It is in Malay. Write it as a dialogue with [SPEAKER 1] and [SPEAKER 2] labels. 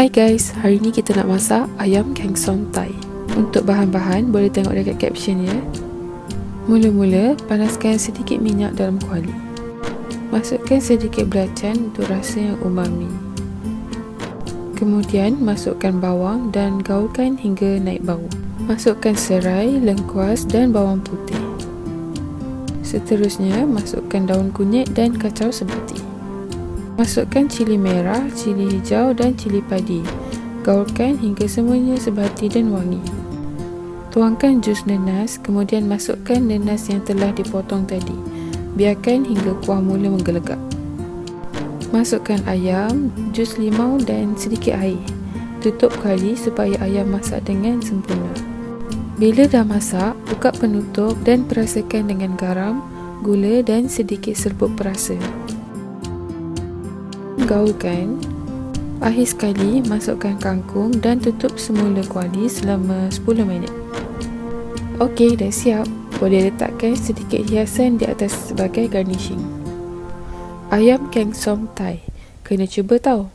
[SPEAKER 1] Hai guys, hari ni kita nak masak ayam Kangsom Thai. Untuk bahan-bahan boleh tengok dekat caption ya. Mula-mula panaskan sedikit minyak dalam kuali. Masukkan sedikit belacan untuk rasa yang umami. Kemudian masukkan bawang dan gaulkan hingga naik bau. Masukkan serai, lengkuas dan bawang putih. Seterusnya masukkan daun kunyit dan kacau sebati. Masukkan cili merah, cili hijau dan cili padi. Gaulkan hingga semuanya sebati dan wangi. Tuangkan jus nenas, kemudian masukkan nenas yang telah dipotong tadi. Biarkan hingga kuah mula menggelegak. Masukkan ayam, jus limau dan sedikit air. Tutup kuali supaya ayam masak dengan sempurna. Bila dah masak, buka penutup dan perasakan dengan garam, gula dan sedikit serbuk perasa. Gaulkan. Akhir sekali masukkan kangkung dan tutup semula kuali selama 10 minit. Okey, dah siap. Boleh letakkan sedikit hiasan di atas sebagai garnishing. Ayam Kangsom Thai. Kena cuba tau.